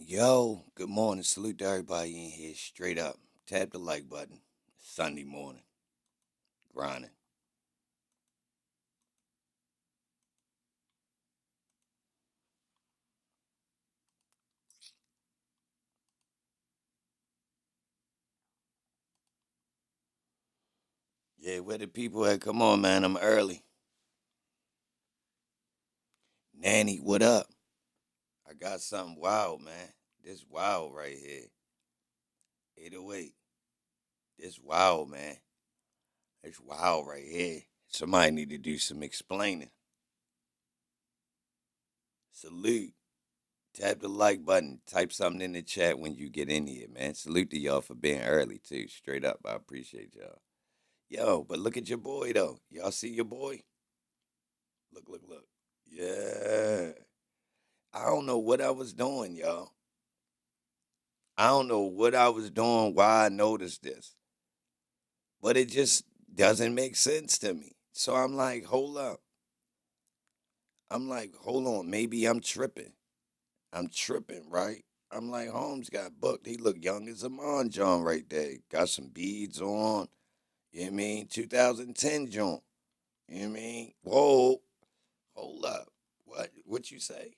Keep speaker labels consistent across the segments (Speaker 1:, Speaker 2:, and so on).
Speaker 1: Yo, good morning. Salute to everybody in here. Straight up. Tap the like button. Sunday morning. Grinding. Yeah, where the people at? Come on, man. I'm early. Nanny, what up? I got something wild, man. This wild right here. 808. This wild, man. It's wild right here. Somebody need to do some explaining. Salute. Tap the like button. Type something in the chat when you get in here, man. Salute to y'all for being early, too. Straight up. I appreciate y'all. Yo, but look at your boy, though. Y'all see your boy? Look, look, look. Yeah. I don't know what I was doing, y'all. I don't know what I was doing, why I noticed this, but it just doesn't make sense to me. So I'm like, hold up. I'm like, hold on. Maybe I'm tripping. I'm tripping, right? I'm like, Holmes got booked. He look young as a man, John, right there. Got some beads on. You know what I mean? 2010 John. You know what I mean? Whoa. Hold up. What you say?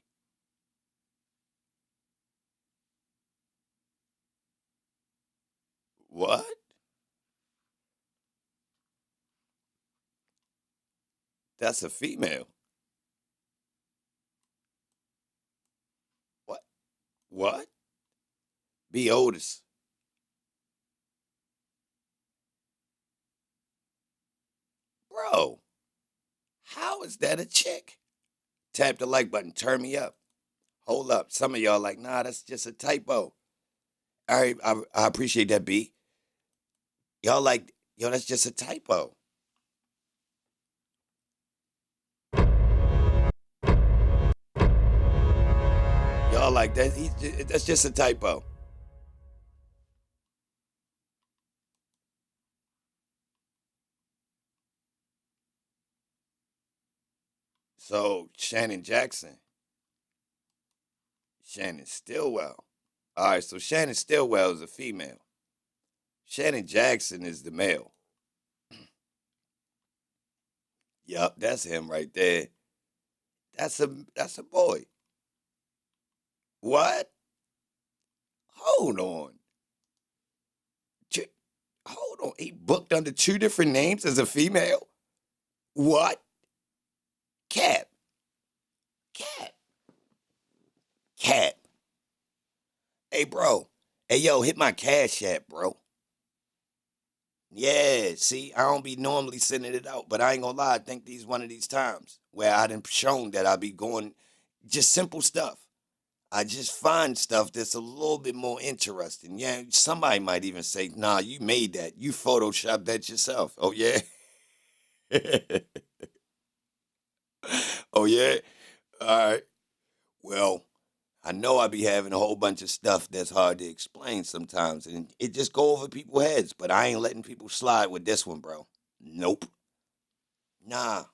Speaker 1: What? That's a female. What? What? B. Otis. Bro, how is that a chick? Tap the like button. Turn me up. Hold up. Some of y'all like, nah, that's just a typo. All right, I appreciate that, B. Y'all like, yo, that's just a typo. Y'all like that? That's just a typo. So Shannon Jackson, Shannon Stillwell. All right, so Shannon Stillwell is a female. Shannon Jackson is the male. Yup, that's him right there. That's a boy. What? Hold on. Ch- Hold on. He booked under two different names as a female? What? Cat. Cat. Cat. Hey, bro. Hey, yo, hit my cash app, bro. Yeah, see, I don't be normally sending it out, but I ain't gonna lie. I think these one of these times where I done shown that I be going just simple stuff. I just find stuff that's a little bit more interesting. Yeah, somebody might even say, nah, you made that. You photoshopped that yourself. Oh, yeah? Oh, yeah? All right. Well, I know I be having a whole bunch of stuff that's hard to explain sometimes, and it just go over people's heads. But I ain't letting people slide with this one, bro. Nope. Nah.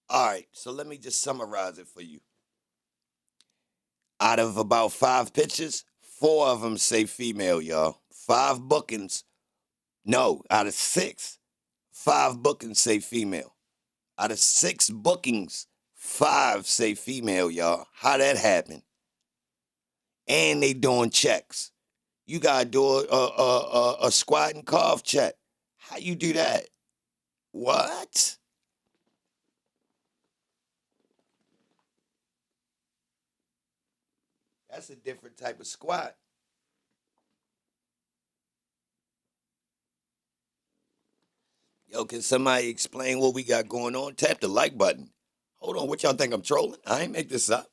Speaker 1: All right. So let me just summarize it for you. Out of about five pictures, four of them say female, y'all. Five bookings. No, out of six, five bookings say female. Out of six bookings, five say female, y'all. How that happen? And they doing checks. You gotta do a squat and cough check. How you do that? What? That's a different type of squat. Yo, can somebody explain what we got going on? Tap the like button. Hold on, what y'all think I'm trolling? I ain't make this up.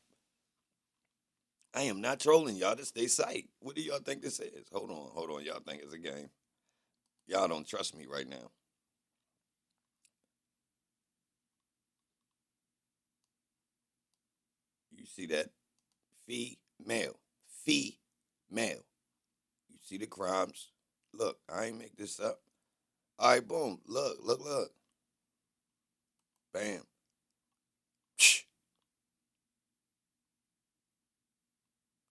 Speaker 1: I am not trolling y'all. This they site. What do y'all think this is? Hold on. Y'all think it's a game? Y'all don't trust me right now. You see that? Female. Female. You see the crimes? Look, I ain't make this up. All right, boom. Look. Bam. Shh.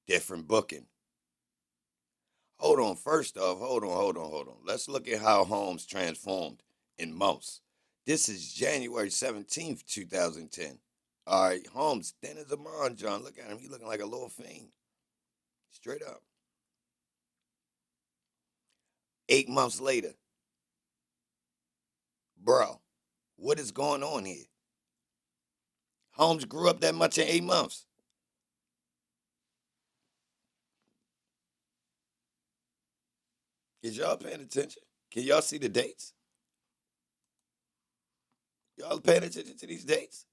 Speaker 1: different booking. Hold on, first off, hold on. Let's look at how Holmes transformed in months. This is January 17th, 2010. All right, Holmes, thin as a mon, John. Look at him. He looking like a little fiend. Straight up. 8 months later. Bro, what is going on here? Holmes grew up that much in 8 months. Is y'all paying attention? Can y'all see the dates? Y'all paying attention to these dates?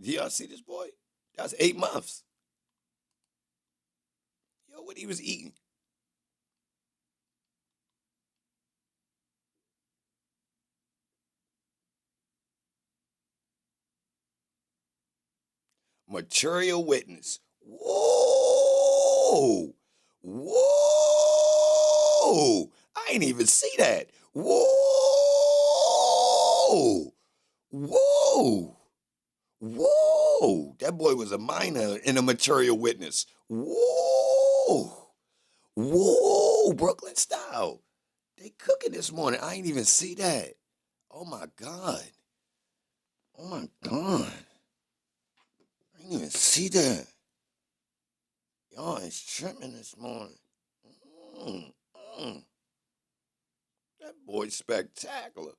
Speaker 1: Do y'all see this boy? That's 8 months. Yo, what he was eating. Material witness. Whoa! Whoa! I ain't even see that. Whoa! Whoa! Whoa! That boy was a minor and a material witness. Whoa! Whoa! Brooklyn style. They cooking this morning. I ain't even see that. Oh my God. Oh my God. I didn't even see that. Y'all is tripping this morning. Mm, mm. That boy's spectacular.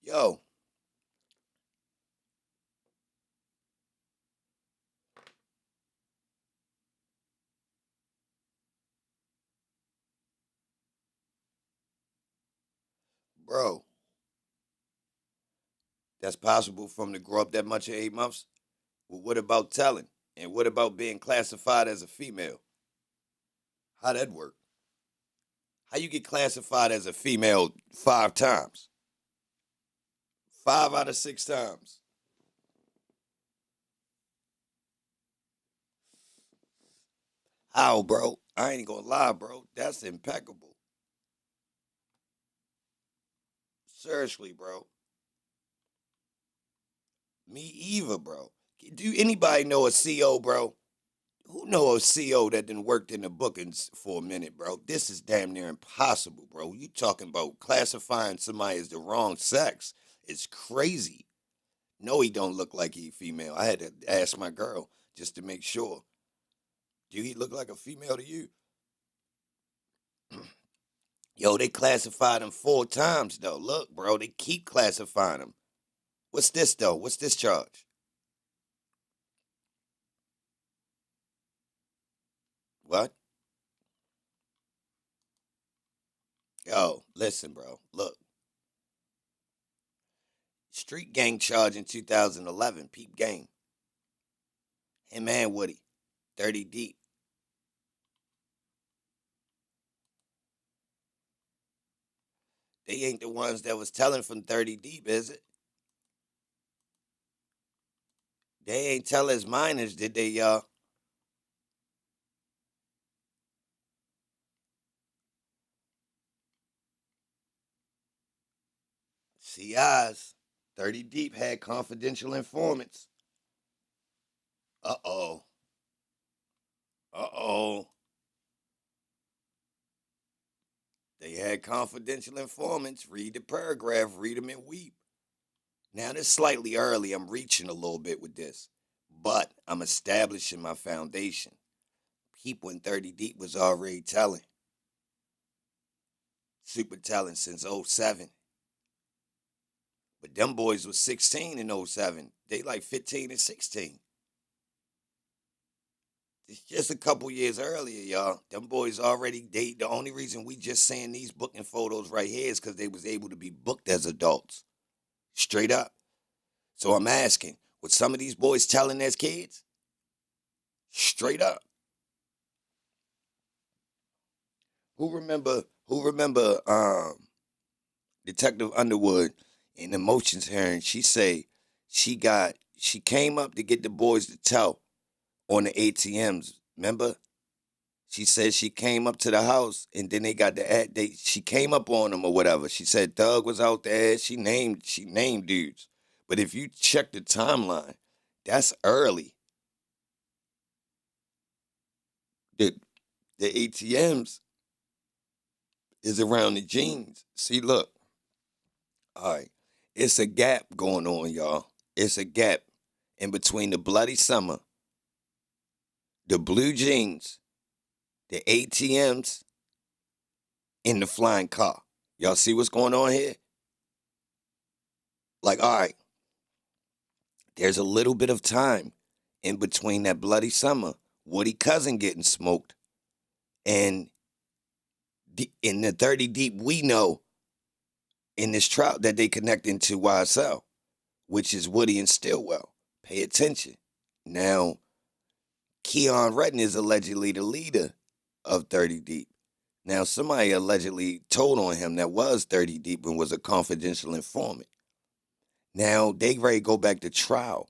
Speaker 1: Yo. Bro. That's possible for him to grow up that much in 8 months? Well, what about telling? And what about being classified as a female? How that work? How you get classified as a female 5 times? 5 out of 6 times. How, bro? I ain't gonna lie, bro. That's impeccable. Seriously, bro. Me either, bro. Do anybody know a CO, bro? Who know a CO that done worked in the bookings for a minute, bro? This is damn near impossible, bro. You talking about classifying somebody as the wrong sex. It's crazy. No, he don't look like he female. I had to ask my girl just to make sure. Do he look like a female to you? Yo, they classified him 4 times, though. Look, bro, they keep classifying him. What's this, though? What's this charge? What? Yo, listen, bro. Look. Street gang charge in 2011. Peep game. Him and Woody. 30 deep. They ain't the ones that was telling from 30 deep, is it? They ain't tell as minors, did they, y'all? CIs. 30 deep had confidential informants. Uh-oh. Uh-oh. They had confidential informants. Read the paragraph, read them and weep. Now, this slightly early. I'm reaching a little bit with this. But I'm establishing my foundation. People in 30 deep was already telling. Super telling since '07. But them boys was 16 in '07. They like 15 and 16. It's just a couple years earlier, y'all. Them boys already, the only reason we just saying these booking photos right here is because they was able to be booked as adults. Straight up. So I'm asking, was some of these boys telling as kids? Straight up. Who remember Detective Underwood in the motions hearing? She say she came up to get the boys to tell on the ATMs. Remember? She said she came up to the house and then they got the ad. She came up on him or whatever. She said Thug was out there. She named dudes. But if you check the timeline, that's early. The the ATMs is around the jeans. See, look, all right, it's a gap going on, y'all. It's a gap in between the bloody summer, the blue jeans, the ATMs, and the flying car. Y'all see what's going on here? Like, all right, there's a little bit of time in between that bloody summer, Woody Cousin getting smoked, and in the 30 deep, we know in this trial that they connecting to YSL, which is Woody and Stillwell. Pay attention. Now, Keon Redden is allegedly the leader of 30 Deep. Now, somebody allegedly told on him that was 30 Deep and was a confidential informant. Now, they ready to go back to trial.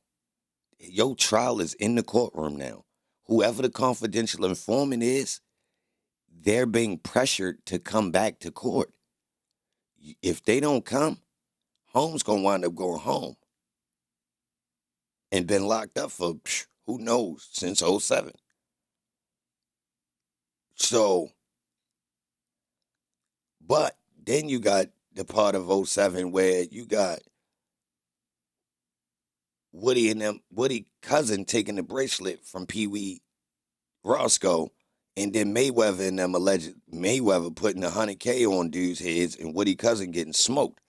Speaker 1: Your trial is in the courtroom now. Whoever the confidential informant is, they're being pressured to come back to court. If they don't come, Holmes gonna wind up going home and been locked up for who knows since '07. So, but then you got the part of '07 where you got Woody Cousin taking the bracelet from Pee Wee Roscoe, and then Mayweather and them Mayweather putting 100K on dudes' heads, and Woody Cousin getting smoked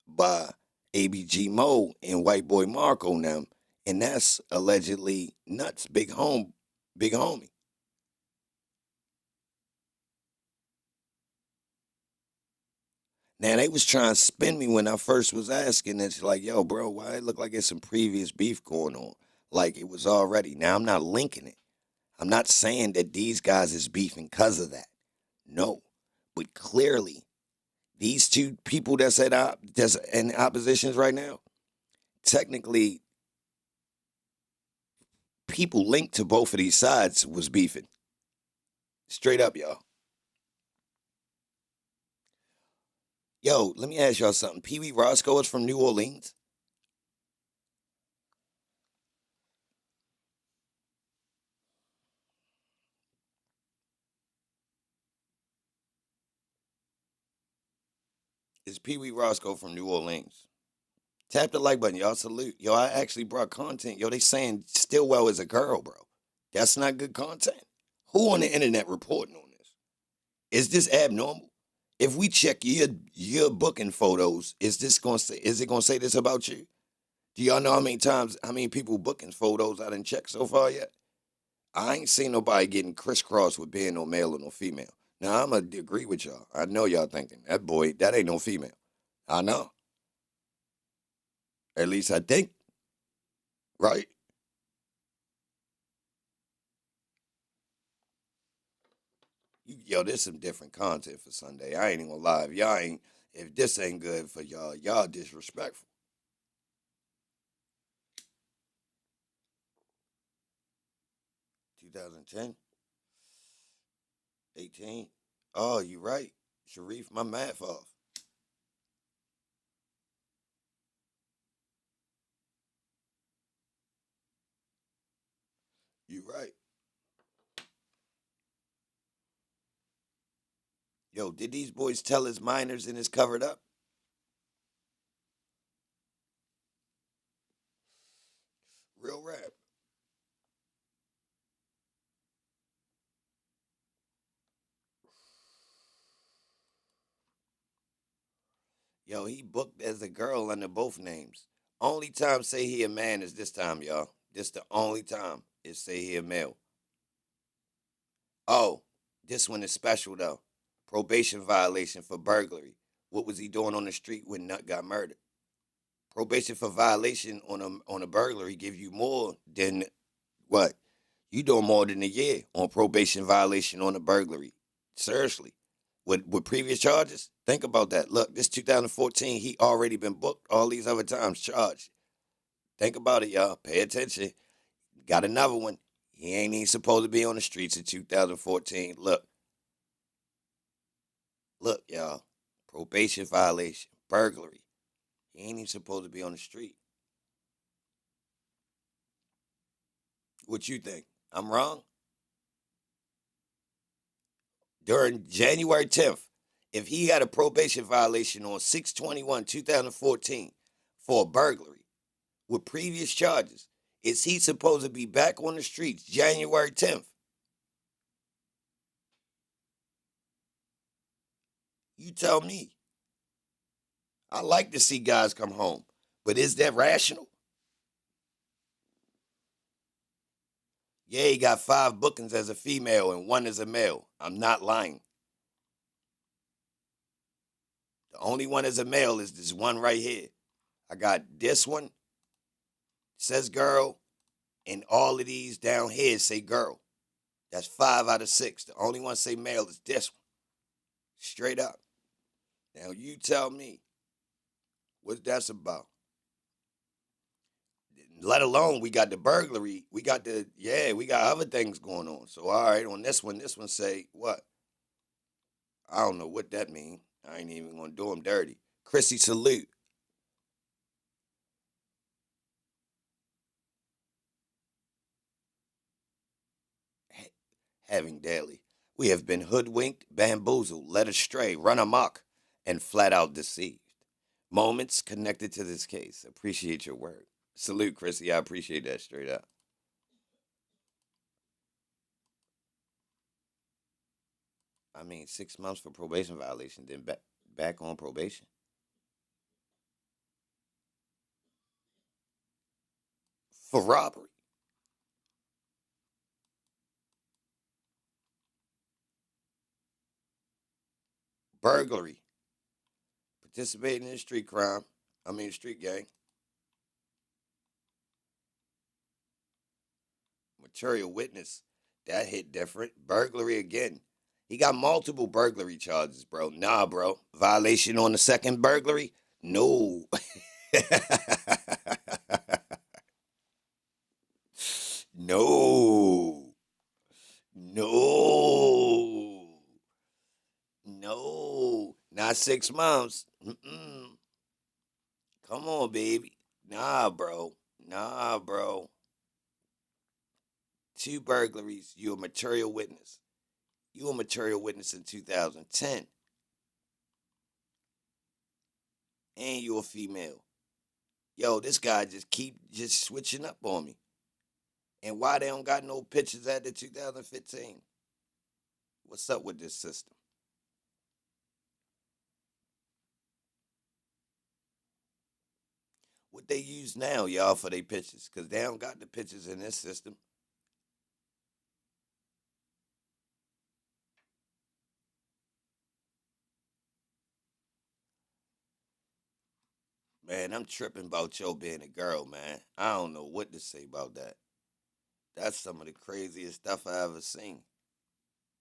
Speaker 1: by ABG Mo and White Boy Marco and them, and that's allegedly Nuts, big homie. Now they was trying to spin me when I first was asking. It's like, yo, bro, why it look like there's some previous beef going on? Like it was already. Now I'm not linking it. I'm not saying that these guys is beefing because of that. No, but clearly these two people that's in oppositions right now, technically, people linked to both of these sides was beefing. Straight up, y'all. Yo, let me ask y'all something. Pee Wee Roscoe is from New Orleans. Is Pee Wee Roscoe from New Orleans? Tap the like button, y'all. Salute. Yo, I actually brought content. Yo, they saying Stillwell is a girl, bro. That's not good content. Who on the internet reporting on this? Is this abnormal? If we check your booking photos, is it gonna say this about you? Do y'all know how many people booking photos I didn't check so far yet? I ain't seen nobody getting crisscrossed with being no male or no female. Now I'ma agree with y'all. I know y'all thinking that boy, that ain't no female. I know. At least I think, right? Yo, there's some different content for Sunday. I ain't even gonna lie. If this ain't good for y'all, y'all disrespectful. 2010, 18. Oh, you right. Sharif, my math off. You right. Yo, did these boys tell his minors and it's covered up? Real rap. Yo, he booked as a girl under both names. Only time say he a man is this time, y'all. This the only time is say he a male. Oh, this one is special though. Probation violation for burglary. What was he doing on the street when Nut got murdered? Probation for violation on a burglary give you more than what? You doing more than a year on probation violation on a burglary. Seriously. With previous charges? Think about that. Look, this 2014, he already been booked all these other times charged. Think about it, y'all. Pay attention. Got another one. He ain't even supposed to be on the streets in 2014. Look, y'all. Probation violation, burglary. He ain't even supposed to be on the street. What you think? I'm wrong? During January 10th, if he had a probation violation on 6/21/2014 for a burglary with previous charges, is he supposed to be back on the streets January 10th? You tell me. I like to see guys come home, but is that rational? Yeah, he got 5 bookings as a female and 1 as a male. I'm not lying. The only one as a male is this one right here. I got this one, says girl, and all of these down here say girl. That's 5 out of 6. The only one say male is this one. Straight up. Now you tell me what that's about. Let alone we got the burglary. We got other things going on. So all right, on this one say what? I don't know what that means. I ain't even gonna do him dirty. Chrissy, salute. Having daily. We have been hoodwinked, bamboozled, led astray, run amok, and flat out deceived. Moments connected to this case. Appreciate your work. Salute, Chrissy. I appreciate that straight up. I mean, 6 months for probation violation, then back on probation. For robbery. Burglary. Participating in street crime. Street gang. Material witness. That hit different. Burglary again. He got multiple burglary charges, bro. Nah, bro. Violation on the second burglary? No. No. No. No. Not 6 months. Mm-mm. Come on, baby. Nah, bro. Nah, bro. 2 burglaries. You a material witness. You a material witness in 2010. And you a female. Yo, this guy just keep switching up on me. And why they don't got no pictures after 2015? What's up with this system? What they use now, y'all, for their pictures? Because they don't got the pictures in this system. Man, I'm tripping about yo being a girl, man. I don't know what to say about that. That's some of the craziest stuff I ever seen.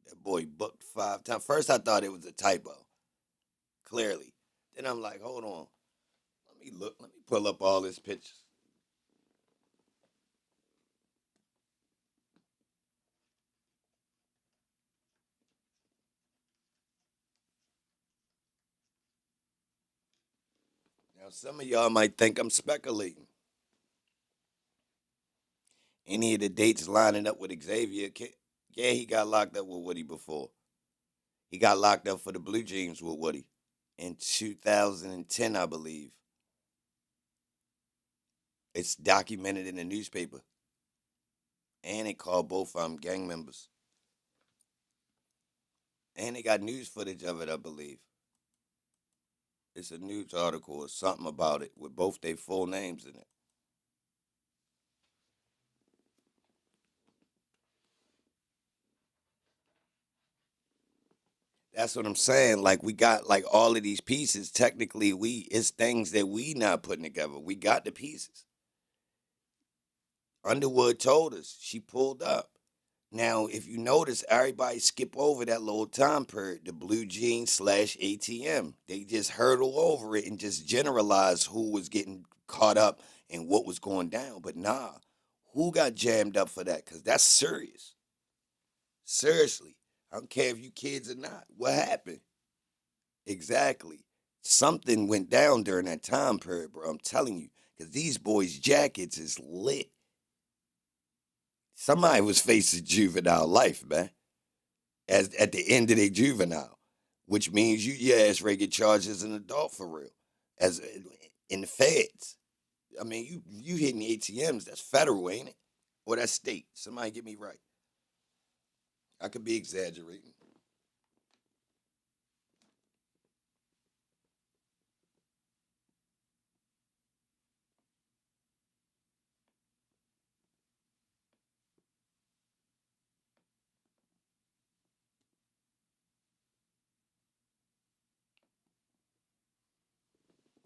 Speaker 1: That boy booked 5 times. First, I thought it was a typo, clearly. Then I'm like, hold on. Let me look. Let me pull up all his pictures. Now, some of y'all might think I'm speculating. Any of the dates lining up with Xavier? Yeah, he got locked up with Woody before. He got locked up for the Blue Jays with Woody in 2010, I believe. It's documented in the newspaper. And they called both of them gang members. And they got news footage of it, I believe. It's a news article or something about it with both their full names in it. That's what I'm saying. Like we got like all of these pieces. Technically, it's things that we not putting together. We got the pieces. Underwood told us she pulled up. Now, if you notice, everybody skip over that little time period, the blue jeans slash ATM. They just hurdle over it and just generalize who was getting caught up and what was going down. But nah, Who got jammed up for that? Because that's serious. Seriously. I don't care if you kids or not. What happened? Exactly. Something went down during that time period, bro. I'm telling you. Because these boys' jackets is lit. Somebody was facing juvenile life, man. As at the end of their juvenile, which means your ass ready to get charged as an adult for real, as in the feds. I mean, you hitting the ATMs, that's federal, ain't it? Or that's state. Somebody get me right. I could be exaggerating.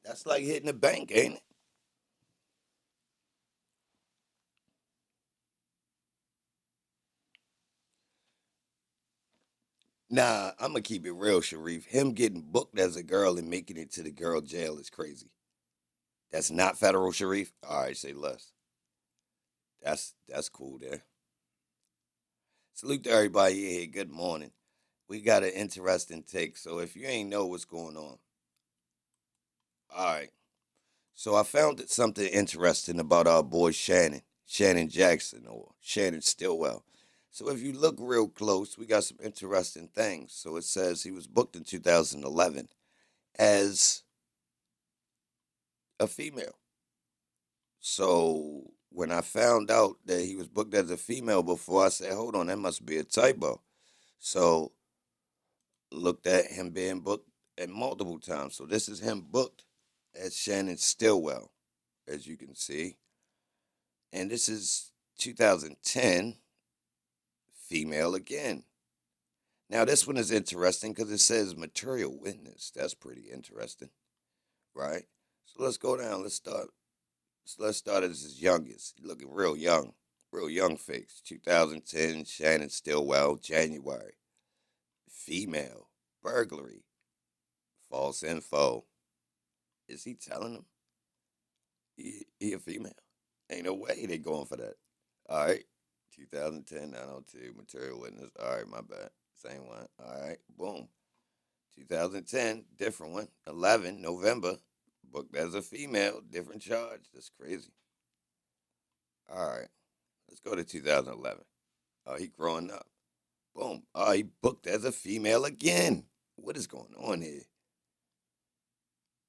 Speaker 1: That's like hitting a bank, ain't it? Nah, I'm gonna keep it real, Sharif. Him getting booked as a girl and making it to the girl jail is crazy. That's not federal, Sharif. All right, say less. That's cool there. Salute to everybody in here. Good morning. We got an interesting take. So if you ain't know what's going on, all right. So I found something interesting about our boy Shannon, Shannon Jackson or Shannon Stillwell. So if you look real close, we got some interesting things. So it says he was booked in 2011 as a female. So when I found out that he was booked as a female before, I said, hold on, that must be a typo. So looked at him being booked at multiple times. So this is him booked as Shannon Stillwell, as you can see. And this is 2010, female again. Now, this one is interesting because it says material witness. That's pretty interesting, right? So let's go down. Let's start. Let's start as his youngest. Looking real young face. 2010, Shannon Stillwell, January. Female, burglary, false info. Is he telling them he a female? Ain't no way they going for that. All right. 2010, 902, material witness. All right, my bad. Same one. All right, boom. 2010, different one. 11, November, booked as a female, different charge. That's crazy. All right, let's go to 2011. Oh, he growing up. Boom. Oh, he booked as a female again. What is going on here?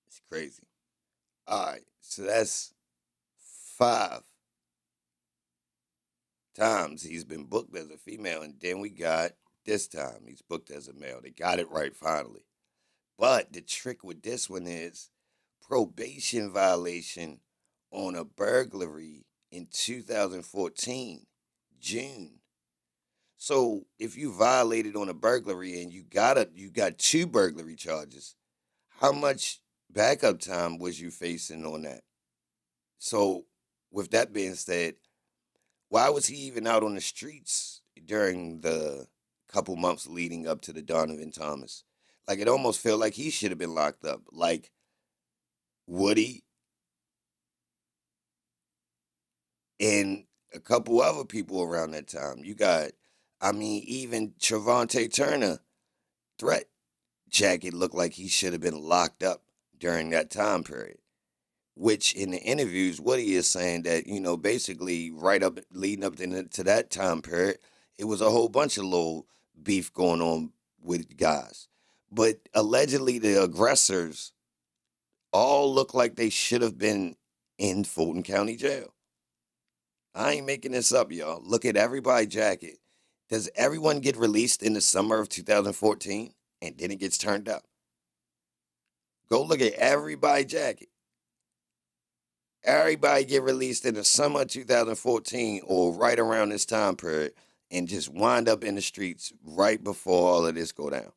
Speaker 1: It's crazy. All right, so that's 5 times he's been booked as a female, and then we got this time he's booked as a male. They got it right finally. But the trick with this one is probation violation on a burglary in 2014, June. So if you violated on a burglary and you got 2 burglary charges, how much backup time was you facing on that? So with that being said, why was he even out on the streets during the couple months leading up to the Donovan Thomas? Like it almost felt like he should have been locked up. Like Woody and a couple other people around that time. You got, I mean, even Trevante Turner, threat jacket looked like he should have been locked up during that time period. Which in the interviews, Woody is saying that, basically right up leading up to that time period, it was a whole bunch of little beef going on with guys. But allegedly the aggressors all look like they should have been in Fulton County Jail. I ain't making this up, y'all. Look at everybody's jacket. Does everyone get released in the summer of 2014 and then it gets turned up? Go look at everybody's jacket. Everybody get released in the summer of 2014 or right around this time period and just wind up in the streets right before all of this go down.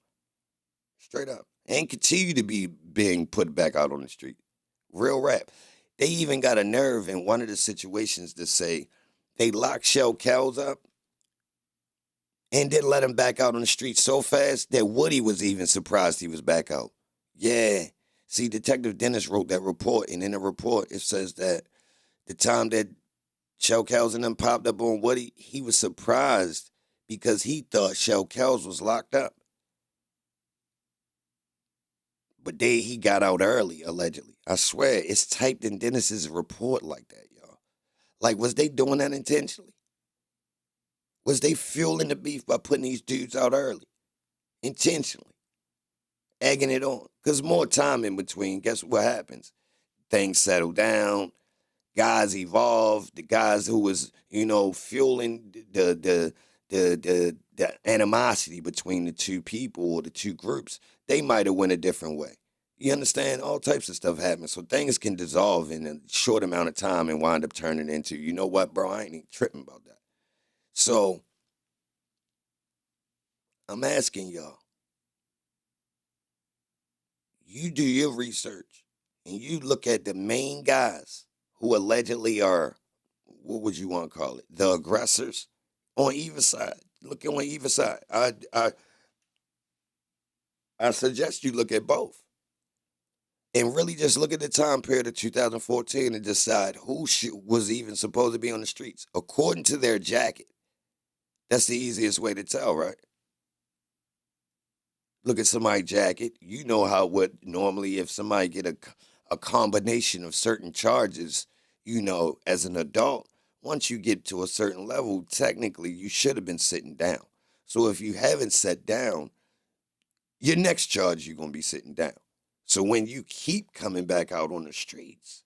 Speaker 1: Straight up. And continue to be being put back out on the street. Real rap. They even got a nerve in one of the situations to say they locked Shell Kells up and didn't let him back out on the street so fast that Woody was even surprised he was back out. Yeah. See, Detective Dennis wrote that report, and in the report it says that the time that Shell Kells and them popped up on Woody. He was surprised because he thought Shell Kells was locked up. But he got out early, allegedly. I swear, it's typed in Dennis's report like that, y'all. Like, was they doing that intentionally? Was they fueling the beef by putting these dudes out early? Intentionally. Egging it on. Because more time in between, guess what happens? Things settle down. Guys evolve. The guys who was, fueling the animosity between the two people or the two groups, they might have went a different way. You understand? All types of stuff happens. So things can dissolve in a short amount of time and wind up turning into, you know what, bro, I ain't even tripping about that. So I'm asking y'all, you do your research and you look at the main guys who allegedly are, what would you want to call it, the aggressors on either side. Look on either side. I suggest you look at both and really just look at the time period of 2014 and decide who was even supposed to be on the streets according to their jacket. That's the easiest way to tell, right? Look at somebody's jacket. You know what normally if somebody get a combination of certain charges, as an adult, once you get to a certain level, technically you should have been sitting down. So if you haven't sat down, your next charge you're going to be sitting down. So when you keep coming back out on the streets,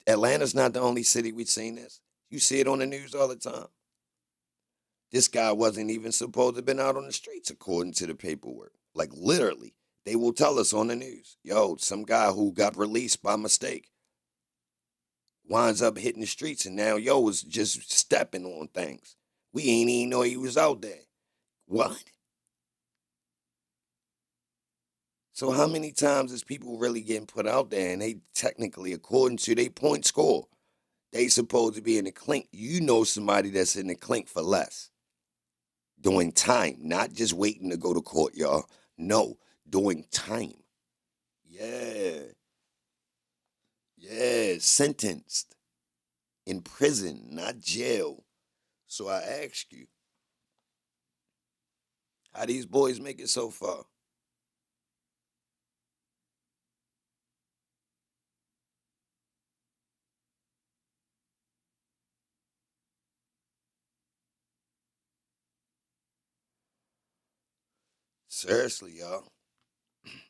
Speaker 1: Atlanta's not the only city we've seen this. You see it on the news all the time. This guy wasn't even supposed to have been out on the streets according to the paperwork. Like literally, they will tell us on the news, yo, some guy who got released by mistake winds up hitting the streets and now was just stepping on things. We ain't even know he was out there. What? So how many times is people really getting put out there and they technically, according to their point score, they supposed to be in the clink? You know somebody that's in the clink for less. Doing time, not just waiting to go to court, y'all. No, doing time. Yeah. Yeah, sentenced. In prison, not jail. So I ask you, how these boys make it so far? Seriously, y'all.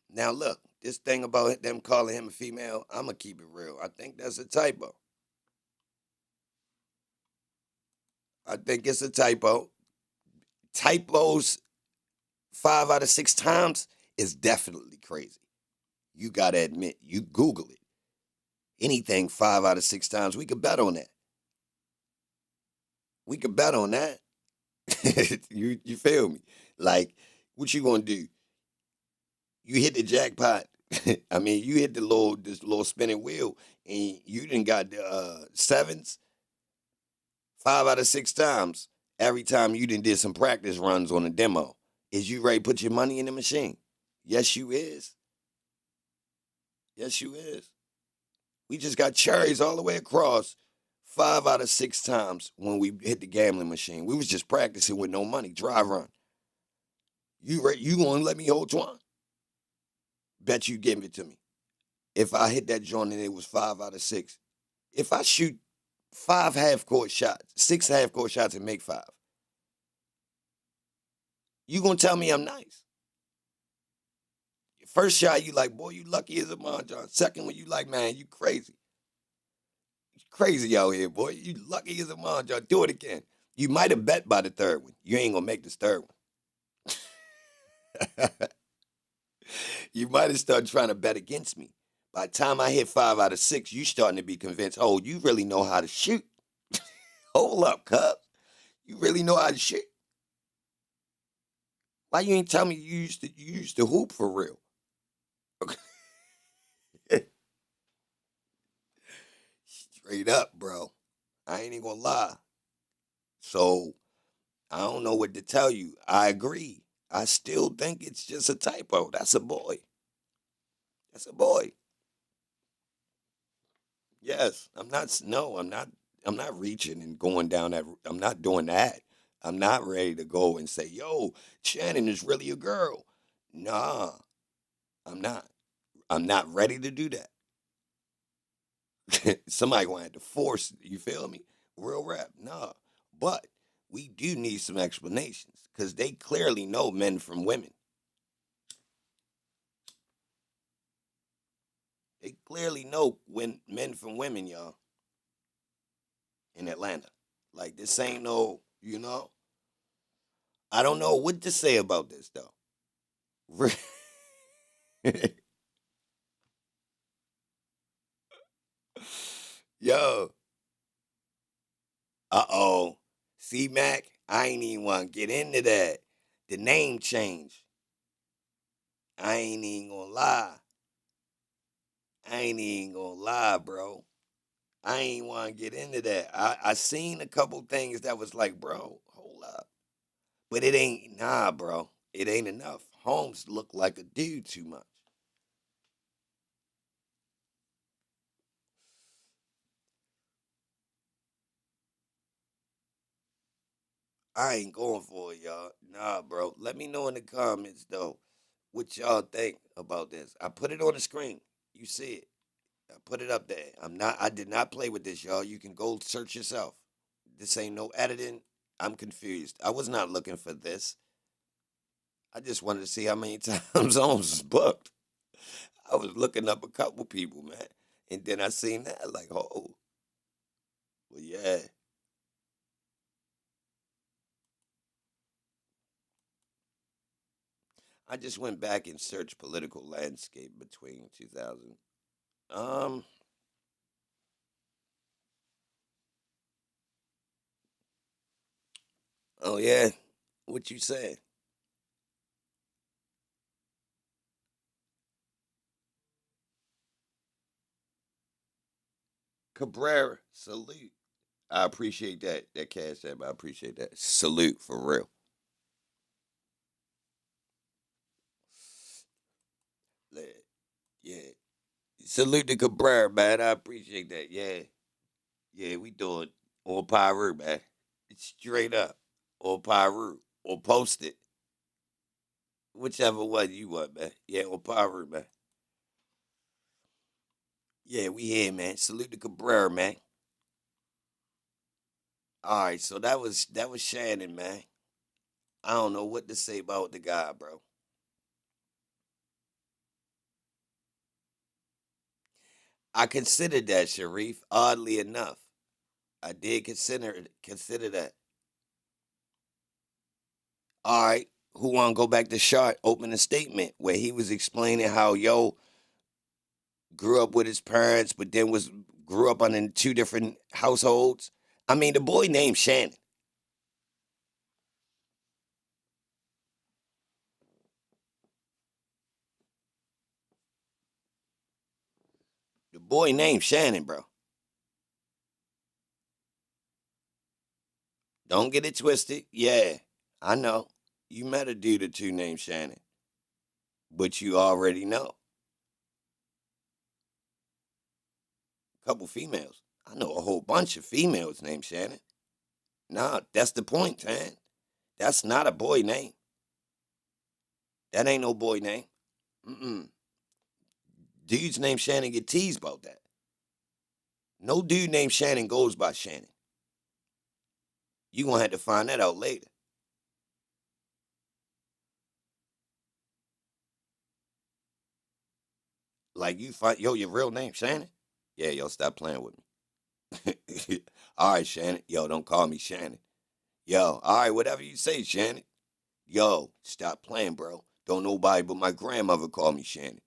Speaker 1: Now look, this thing about them calling him a female, I'm going to keep it real. I think that's a typo. I think it's a typo. Typos 5 out of 6 times is definitely crazy. You got to admit, you Google it. Anything 5 out of 6 times, we could bet on that. We could bet on that. you feel me? Like, what you gonna do? You hit the jackpot. I mean, you hit this little spinning wheel, and you didn't got the sevens 5 out of 6 times. Every time you did some practice runs on a demo, is you ready to put your money in the machine? Yes, you is. Yes, you is. We just got cherries all the way across 5 out of 6 times when we hit the gambling machine. We was just practicing with no money, dry run. You gonna let me hold Twan? Bet you give it to me. If I hit that joint and it was 5 out of 6, if I shoot 5 half court shots, 6 half court shots and make 5, you gonna tell me I'm nice? First shot, you like, boy, you lucky as a John. Second one, you like, man, you crazy. You crazy out here, boy. You lucky as a John. Do it again. You might have bet by the third one. You ain't gonna make this third one. You might have started trying to bet against me. By the time I hit 5 out of 6, you starting to be convinced, oh, you really know how to shoot. Hold up, cub. You really know how to shoot? Why you ain't tell me you used to hoop for real? Straight up, bro. I ain't even gonna lie. So I don't know what to tell you. I agree. I still think it's just a typo. That's a boy. That's a boy. Yes, I'm not. No, I'm not. I'm not reaching and going down that. I'm not doing that. I'm not ready to go and say, "Yo, Shannon is really a girl." Nah, I'm not. I'm not ready to do that. Somebody gonna have to force. You feel me? Real rap. Nah, but we do need some explanations because they clearly know men from women. They clearly know when men from women, y'all, in Atlanta. Like this ain't no, I don't know what to say about this though. Yo, uh-oh. See, Mac, I ain't even want to get into that. The name change. I ain't even gonna lie. I ain't even gonna lie, bro. I ain't want to get into that. I seen a couple things that was like, bro, hold up. But it ain't, nah, bro. It ain't enough. Holmes look like a dude too much. I ain't going for it, y'all. Nah, bro. Let me know in the comments, though, what y'all think about this. I put it on the screen. You see it. I put it up there. I did not play with this, y'all. You can go search yourself. This ain't no editing. I'm confused. I was not looking for this. I just wanted to see how many times Holmes was booked. I was looking up a couple people, man. And then I seen that, like, oh, well, yeah. I just went back and searched political landscape between 2000. Um, oh, yeah. What you say? Cabrera, salute. I appreciate that cash app. I appreciate that. Salute for real. Yeah. Salute to Cabrera, man. I appreciate that. Yeah. Yeah, we do it on Pyru, man. It's straight up. On Pyru. Or post it. Whichever one you want, man. Yeah, on Pyru, man. Yeah, we here, man. Salute to Cabrera, man. All right, so that was Shannon, man. I don't know what to say about the guy, bro. I considered that, Sharif. Oddly enough, I did consider that. All right, who want to go back to Sharp opening statement where he was explaining how grew up with his parents, but then was grew up on in two different households. I mean, the boy named Shannon. The boy named Shannon, bro. Don't get it twisted. Yeah, I know. You met a dude or two named Shannon, but you already know. A couple females. I know a whole bunch of females named Shannon. Nah, that's the point, man. That's not a boy name. That ain't no boy name. Mm-mm. Dudes named Shannon get teased about that. No dude named Shannon goes by Shannon. You gonna have to find that out later. Like you find your real name Shannon. Yeah, yo, stop playing with me. All right, Shannon. Yo, don't call me Shannon. Yo, all right, whatever you say, Shannon. Yo, stop playing, bro. Don't nobody but my grandmother call me Shannon.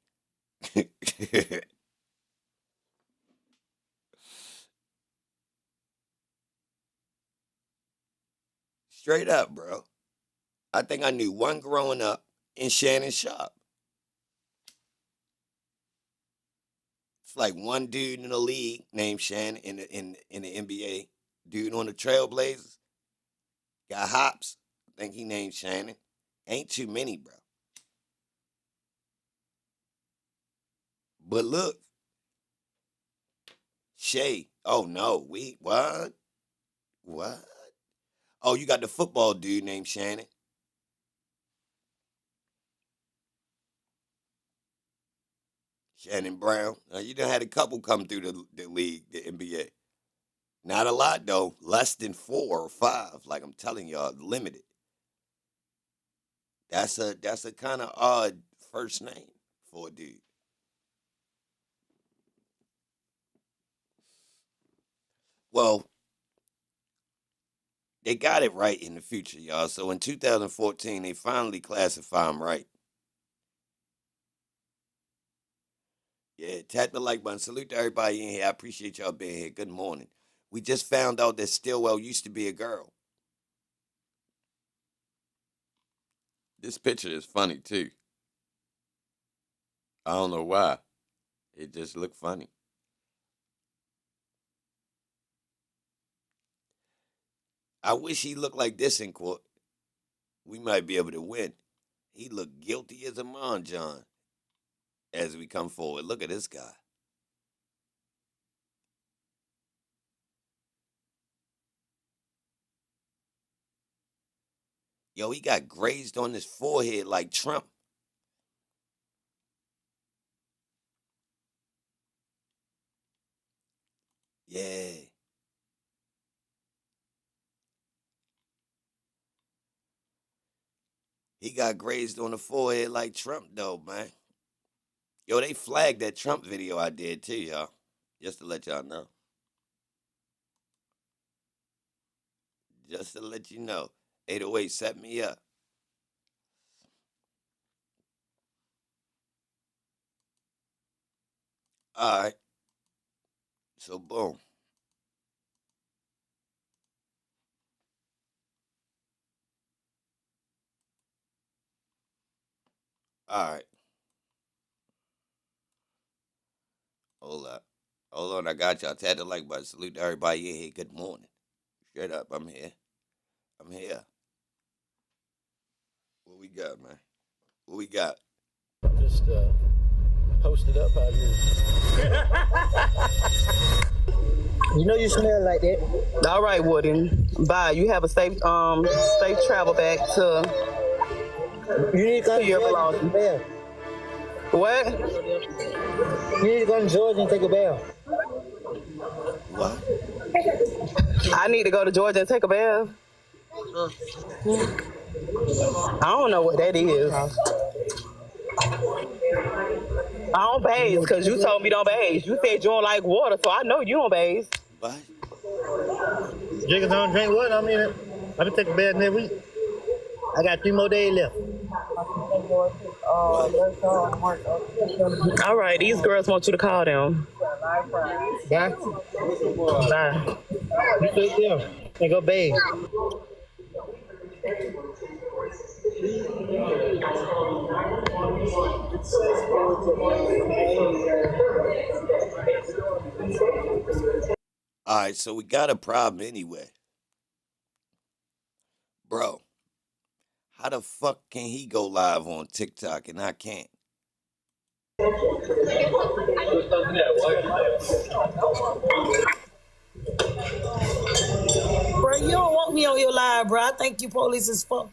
Speaker 1: Straight up, bro. I think I knew one growing up in Shannon shop. It's like one dude in the league named Shannon in the NBA. Dude on the Trailblazers got hops. I think he named Shannon. Ain't too many, bro. But look, Shay. Oh no, what? What? Oh, you got the football dude named Shannon. Shannon Brown. You done had a couple come through the league, the NBA. Not a lot though. Less than 4 or 5. Like I'm telling y'all, limited. That's a kind of odd first name for a dude. Well, they got it right in the future, y'all. So in 2014, they finally classify him right. Yeah, tap the like button. Salute to everybody in here. I appreciate y'all being here. Good morning. We just found out that Stillwell used to be a girl. This picture is funny too. I don't know why. It just looked funny. I wish he looked like this in court. We might be able to win. He looked guilty as a mon, John, as we come forward. Look at this guy. Yo, he got grazed on his forehead like Trump. Yeah. He got grazed on the forehead like Trump, though, man. Yo, they flagged that Trump video I did, too, y'all. Just to let y'all know. Just to let you know. 808 set me up. All right. So, boom. All right. Hold up. Hold on, I got y'all. Tap the like button. Salute to everybody in here. Good morning. Straight up, I'm here. I'm here. What we got, man? What we got?
Speaker 2: Just posted up out here.
Speaker 3: You know you smell like that.
Speaker 4: All right, Woody. Bye. You have a safe travel back to
Speaker 3: You need to go to
Speaker 4: your
Speaker 3: Georgia
Speaker 4: belongings.
Speaker 3: and take a bath.
Speaker 4: What?
Speaker 3: You need to go to Georgia and take a bath.
Speaker 1: What?
Speaker 4: I need to go to Georgia and take a bath. I don't know what that is. I don't bathe because you told me don't bathe. You said you don't like water, so I know you don't bathe.
Speaker 1: What?
Speaker 3: Jiggers don't drink water. I mean, I've been taking a bath every week. I got 3 more days left.
Speaker 4: All right, these girls want you to call them.
Speaker 3: Yeah?
Speaker 4: Bye.
Speaker 3: You take them and go bathe.
Speaker 1: All right, so we got a problem anyway. Bro, how the fuck can he go live on TikTok and I can't?
Speaker 5: Bro, you don't want me on your live, bro. I think you police as fuck.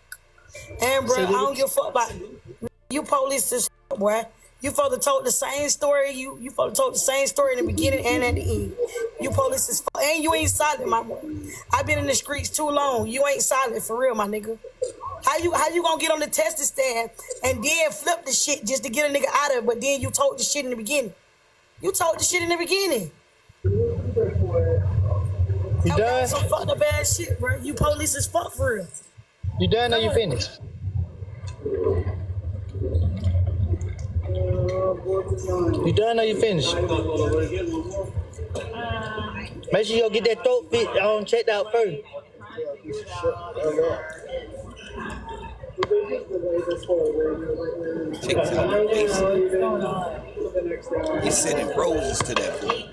Speaker 5: And bro, I don't give a fuck about you police as fuck, boy. You supposed to told the same story. You supposed to told the same story in the beginning and at the end. You police as fuck. And you ain't solid, my boy. I've been in the streets too long. You ain't solid for real, my nigga. How you gonna get on the testing stand and then flip the shit just to get a nigga out of it, but then you told the shit in the beginning? You told the shit in the beginning.
Speaker 3: You done?
Speaker 5: Some fucked up ass shit, bro. You police as fuck for real.
Speaker 3: You done or you finished? You done or you finished? Make sure you go get that throat fit checked out first.
Speaker 1: TikTok basic. He's sending roses to that boy.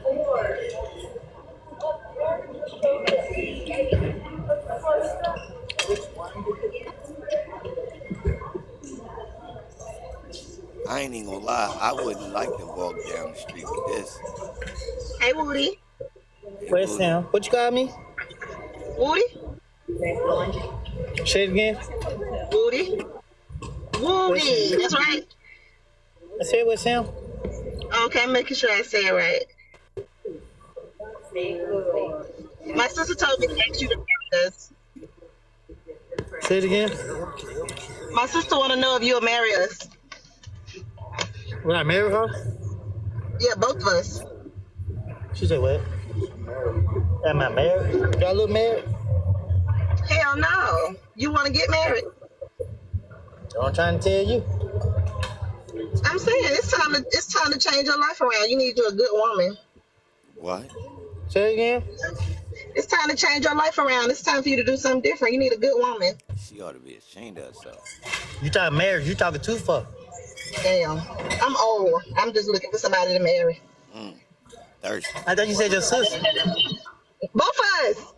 Speaker 1: I ain't even gonna lie. I wouldn't like to walk down the street with this.
Speaker 6: Hey, Woody.
Speaker 1: Hey,
Speaker 3: Where's
Speaker 1: Woody.
Speaker 3: Sam? What you got me?
Speaker 6: Woody.
Speaker 3: Say it again.
Speaker 6: Woody. Woody. That's right.
Speaker 3: I said where's Sam?
Speaker 6: Okay, making sure I say it right. My sister told me to ask you to marry us.
Speaker 3: Say it again.
Speaker 6: My sister want to know if you'll marry us.
Speaker 3: When I marry her?
Speaker 6: Yeah, both of us.
Speaker 3: She said what? Am I married? Y'all look married?
Speaker 6: Hell no. You want to get married?
Speaker 3: I'm trying to tell you.
Speaker 6: I'm saying it's time to change your life around. You need you a good woman.
Speaker 1: What?
Speaker 3: Say it again.
Speaker 6: It's time to change your life around. It's time for you to do something different. You need a good woman.
Speaker 1: She ought to be ashamed of herself.
Speaker 3: You talking marriage? You talking too far?
Speaker 6: Damn. I'm old. I'm just looking for somebody to marry.
Speaker 1: Thirsty.
Speaker 3: I thought you said your sister.
Speaker 6: Both of us.